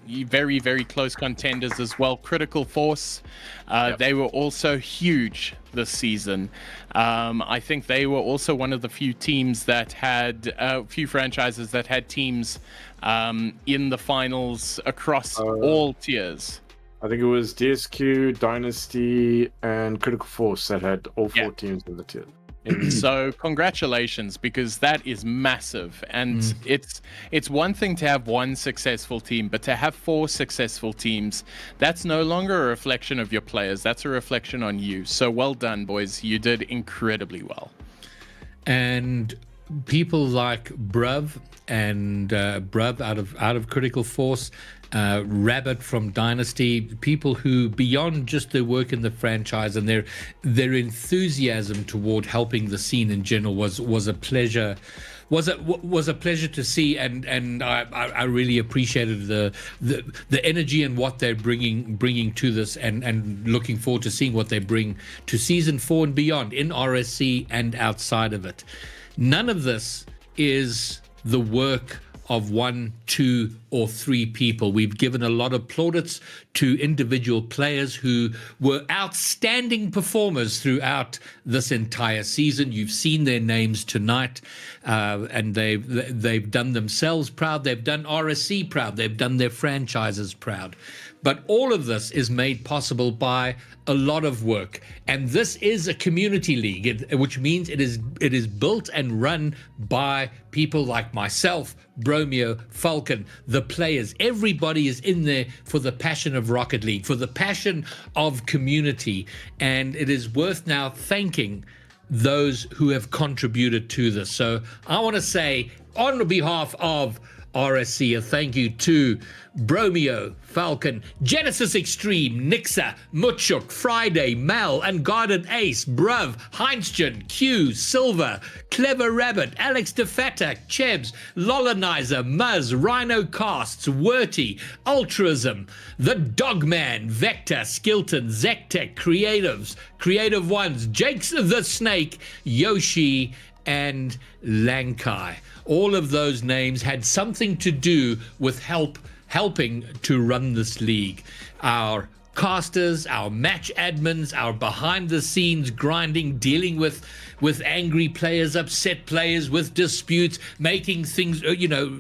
Very, very close contenders as well. Critical Force, they were also huge this season. I think they were also one of the few teams that had, few franchises that had teams in the finals across all tiers. I think it was DSQ, Dynasty, and Critical Force that had all 4 teams in the tier. So congratulations, because that is massive. And it's one thing to have one successful team, but to have 4 successful teams, that's no longer a reflection of your players. That's a reflection on you. So well done, boys. You did incredibly well. And people like Bruv and Bruv out of Critical Force, Rabbit from Dynasty, people who, beyond just their work in the franchise and their enthusiasm toward helping the scene in general was a pleasure. Was a pleasure to see, and I really appreciated the energy and what they're bringing to this, and looking forward to seeing what they bring to season 4 and beyond in RSC and outside of it. None of this is the work of 1, 2, or 3 people. We've given a lot of plaudits to individual players who were outstanding performers throughout this entire season. You've seen their names tonight, and they've done themselves proud. They've done RSC proud. They've done their franchises proud. But all of this is made possible by a lot of work. And this is a community league, which means it is built and run by people like myself, Bromeo, Falcon, the players. Everybody is in there for the passion of Rocket League, for the passion of community. And it is worth now thanking those who have contributed to this. So I want to say, on behalf of RSC, a thank you to Bromeo, Falcon, Genisus Extreme, Nixa, Mutschuk, Friday, Mal, Unguarded Ace, Bruv, Heinzchen, Q, Silver, Clever Rabbit, Alex DeFatak, Chebs, Lolanizer, Muzz, Rhino Casts, Werty, Ultrasm, The Dogman, Vector, Skilton, Zektech, Creatives, Creative Ones, Jakes the Snake, Yoshi, and Lankai. All of those names had something to do with helping to run this league. Our casters, our match admins, our behind the scenes grinding, dealing with angry players, upset players, with disputes, making things,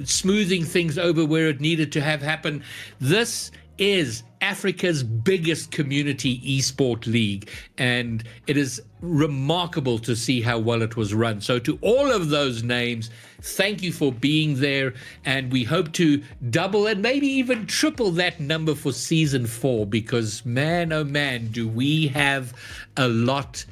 smoothing things over where it needed to have happen. This is Africa's biggest community esport league, and it is remarkable to see how well it was run. So to all of those names, thank you for being there, and we hope to double and maybe even triple that number for season 4, because man, oh man, do we have a lot.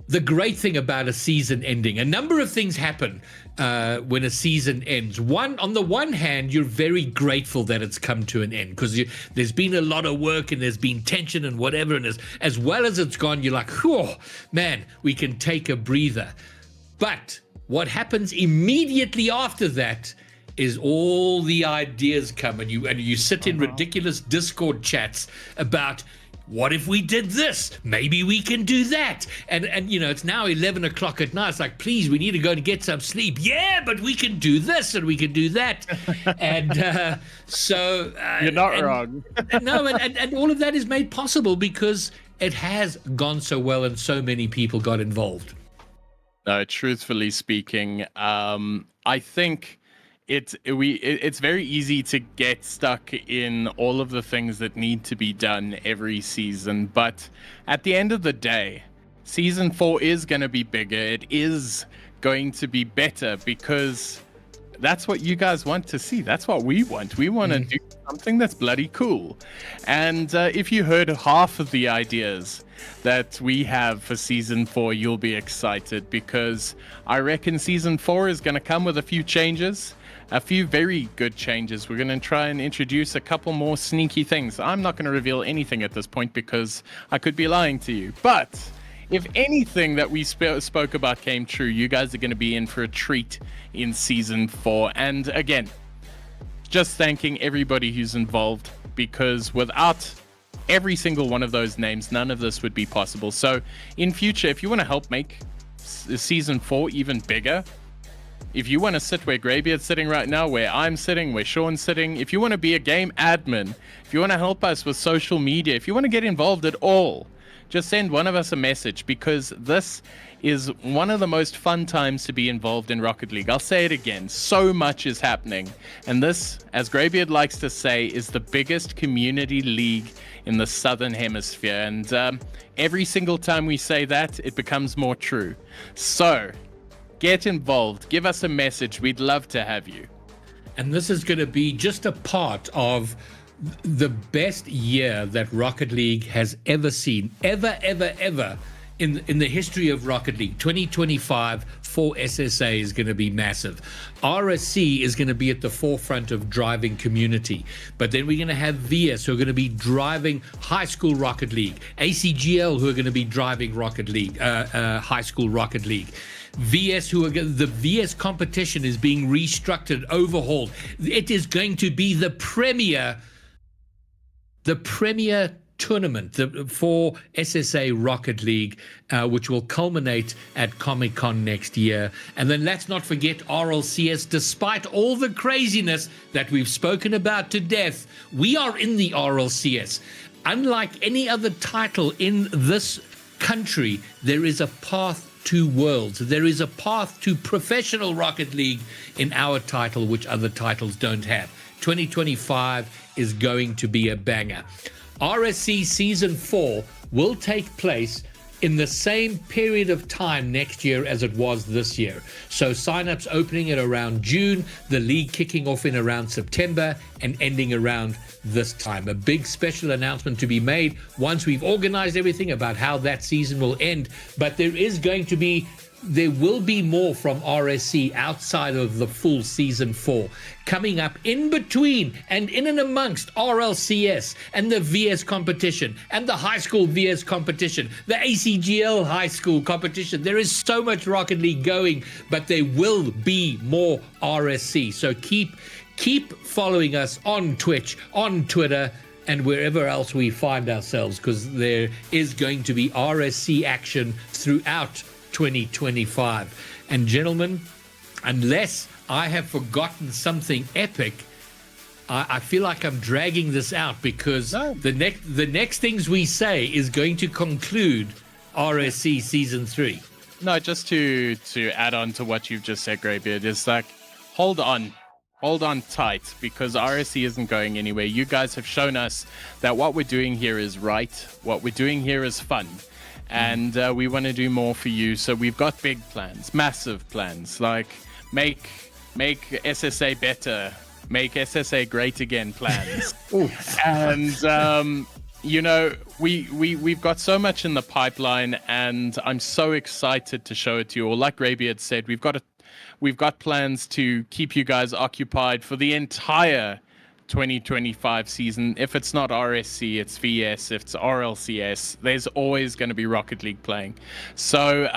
The great thing about a season ending, a number of things happen when a season ends. On the one hand, you're very grateful that it's come to an end, because there's been a lot of work and there's been tension and whatever, and as well as it's gone, you're like, oh man, we can take a breather. But what happens immediately after that is all the ideas come, and you sit in ridiculous Discord chats about, what if we did this? Maybe we can do that. And it's now 11 o'clock at night. It's like, please, we need to go and get some sleep. Yeah, but we can do this and we can do that. And so... You're not wrong. No, and all of that is made possible because it has gone so well and so many people got involved. No, truthfully speaking, I think... It's very easy to get stuck in all of the things that need to be done every season, but at the end of the day, season 4 is going to be bigger. It is going to be better, because that's what you guys want to see. That's what we want. We want to do something that's bloody cool. And if you heard half of the ideas that we have for season 4, you'll be excited, because I reckon season 4 is going to come with a few changes, a few very good changes. We're going to try and introduce a couple more sneaky things. I'm not going to reveal anything at this point because I could be lying to you. But if anything that we spoke about came true, you guys are going to be in for a treat in season 4. And again, just thanking everybody who's involved, because without every single one of those names, none of this would be possible. So in future, if you want to help make season 4 even bigger, if you want to sit where Greybeard's sitting right now, where I'm sitting, where Sean's sitting, if you want to be a game admin, if you want to help us with social media, if you want to get involved at all, just send one of us a message, because this is one of the most fun times to be involved in Rocket League. I'll say it again, so much is happening. And this, as Greybeard likes to say, is the biggest community league in the Southern Hemisphere. And every single time we say that, it becomes more true. So get involved, give us a message. We'd love to have you. And this is going to be just a part of the best year that Rocket League has ever seen, ever in the history of Rocket League. 2025 for SSA is going to be massive. RSC is going to be at the forefront of driving community, but then we're going to have VS who are going to be driving high school Rocket League, ACGL who are going to be driving Rocket League, high school Rocket League. VS, the VS competition is being restructured, overhauled. It is going to be the premier tournament for SSA Rocket League, which will culminate at Comic-Con next year. And then let's not forget RLCS. Despite all the craziness that we've spoken about to death, we are in the RLCS. Unlike any other title in this country, there is a path to Worlds. There is a path to professional Rocket League in our title, which other titles don't have. 2025 is going to be a banger. RSC Season 4 will take place in the same period of time next year as it was this year. So signups opening at around June, the league kicking off in around September and ending around this time. A big special announcement to be made once we've organized everything about how that season will end. But there will be more from RSC outside of the full Season 4 coming up in between and in and amongst RLCS and the VS competition and the high school VS competition, the ACGL high school competition. There is so much Rocket League going, but there will be more RSC. So keep following us on Twitch, on Twitter, and wherever else we find ourselves, because there is going to be RSC action throughout 2025. And gentlemen, unless I have forgotten something epic, I feel like I'm dragging this out, because the next things we say is going to conclude RSC Season 3. No, just to add on to what you've just said, Greybeard, is like, hold on tight, because RSC isn't going anywhere. You guys have shown us that what we're doing here is right. What we're doing here is fun. And we want to do more for you. So we've got big plans, massive plans, like make SSA better, make SSA great again plans. And you know, we've got so much in the pipeline, and I'm so excited to show it to you all. Like Greybeard said, we've got plans to keep you guys occupied for the entire 2025 season. If it's not RSC, it's VS. If it's RLCS, there's always going to be Rocket League playing. So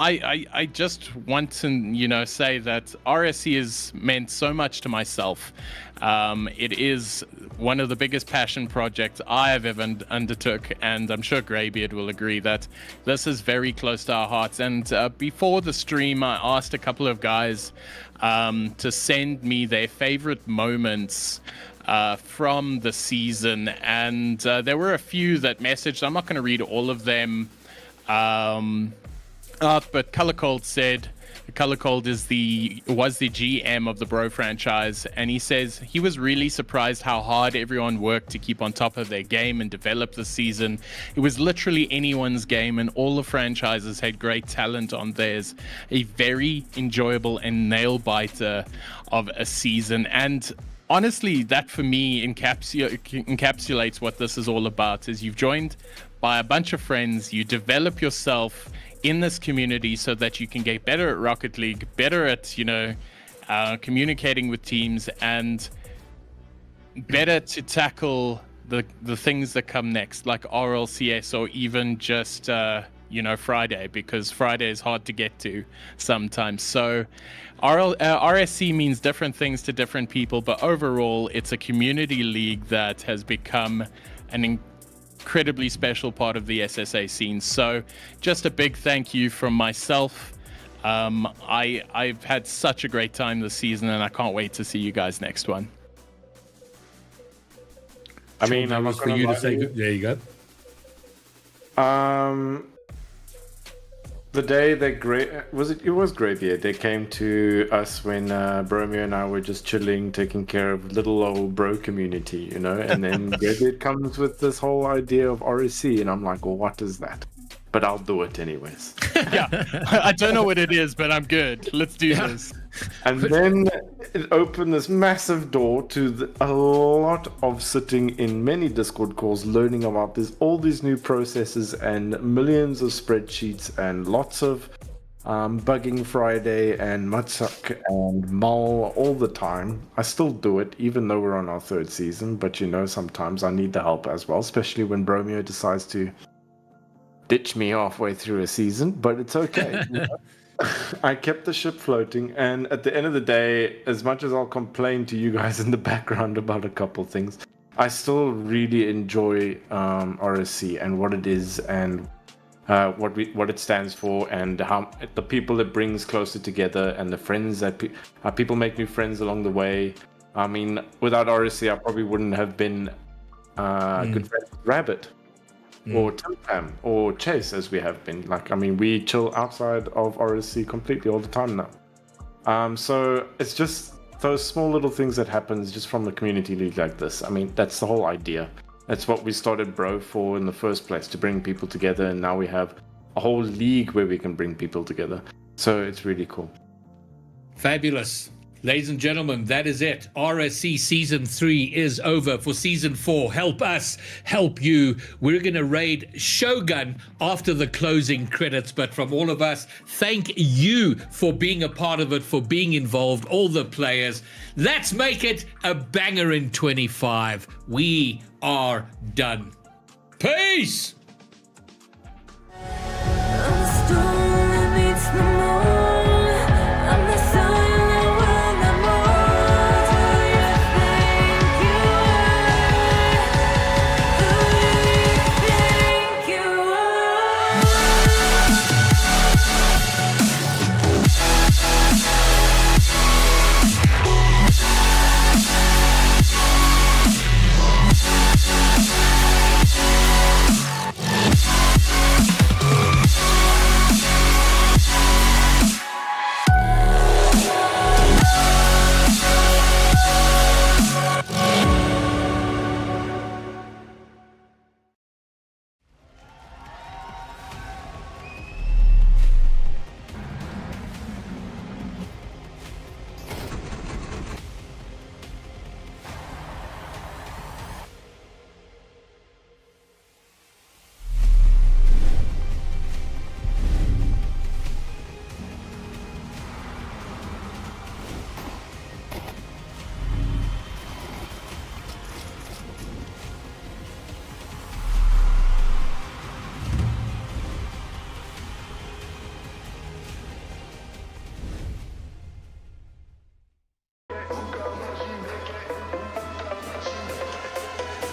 I just want to say that RSC has meant so much to myself. It is one of the biggest passion projects I have ever undertook, and I'm sure Greybeard will agree that this is very close to our hearts. And before the stream, I asked a couple of guys to send me their favorite moments from the season, and there were a few that messaged. I'm not going to read all of them out, but COLORCOLD said, COLORCOLD was the GM of the Bro franchise, and he says he was really surprised how hard everyone worked to keep on top of their game and develop the season. It was literally anyone's game, and all the franchises had great talent on theirs. A very enjoyable and nail-biter of a season, and honestly, that for me encapsulates what this is all about. Is you've joined by a bunch of friends, you develop yourself in this community so that you can get better at Rocket League, better at, communicating with teams, and better to tackle the things that come next, like RLCS, or even just Friday, because Friday is hard to get to sometimes. So RSC means different things to different people, but overall it's a community league that has become an incredibly special part of the SSA scene. So just a big thank you from myself. I've had such a great time this season, and I can't wait to see you guys next one. I mean, I'm not for you to say. There you go. The day that it was Greybeard. They came to us when Bromeo and I were just chilling, taking care of little old bro community, and then Greybeard comes with this whole idea of RSC, and I'm like, well, what is that? But I'll do it anyways. Yeah, I don't know what it is, but I'm good. Let's do this. And then it opened this massive door to a lot of sitting in many Discord calls, learning about all these new processes and millions of spreadsheets and lots of bugging Friday and Mutschuk and Mull all the time. I still do it, even though we're on our 3rd season, but sometimes I need the help as well, especially when Bromeo decides to ditch me halfway through a season, but it's okay. I kept the ship floating, and at the end of the day, as much as I'll complain to you guys in the background about a couple things, I still really enjoy RSC and what it is, and what it stands for, and how the people it brings closer together, and the friends that people make new friends along the way. I mean, without RSC, I probably wouldn't have been good friends with Rabbit. Or Templar, or Chase, as we have been. We chill outside of RSC completely all the time now. So it's just those small little things that happens just from a community league like this. I mean, that's the whole idea. That's what we started Bro for in the first place, to bring people together, and now we have a whole league where we can bring people together. So it's really cool. Fabulous. Ladies and gentlemen, that is it. RSC Season 3 is over. For Season 4, help us, help you. We're going to raid Shogun after the closing credits. But from all of us, thank you for being a part of it, for being involved, all the players. Let's make it a banger in 25. We are done. Peace!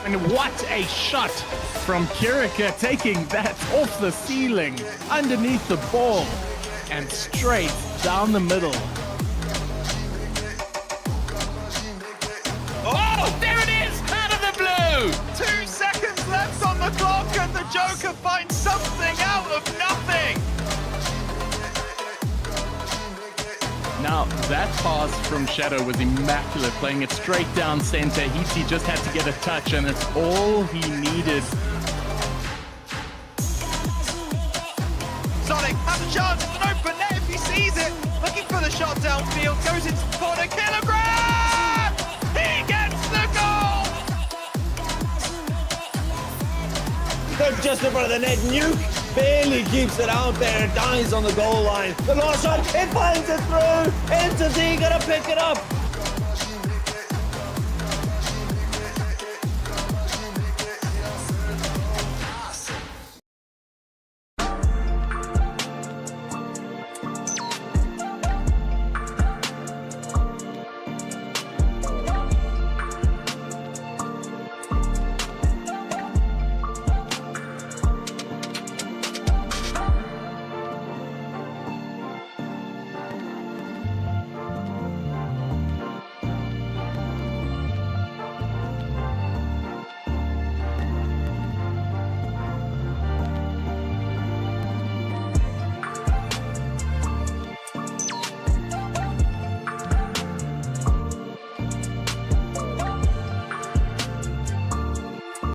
And what a shot from Kirica, taking that off the ceiling, underneath the ball, and straight down the middle. Oh, there it is, out of the blue! 2 seconds left on the clock, and the Joker finds something out of nothing! Now, that pass from Shadow was immaculate, playing it straight down center. Heaty just had to get a touch, and it's all he needed. Sonic has a chance, it's an open net if he sees it. Looking for the shot downfield, goes into the corner, Kilogram! He gets the goal! They're just in front of the net. Nuke barely keeps it out there, dies on the goal line. The long shot, it finds it through. Entity gonna pick it up.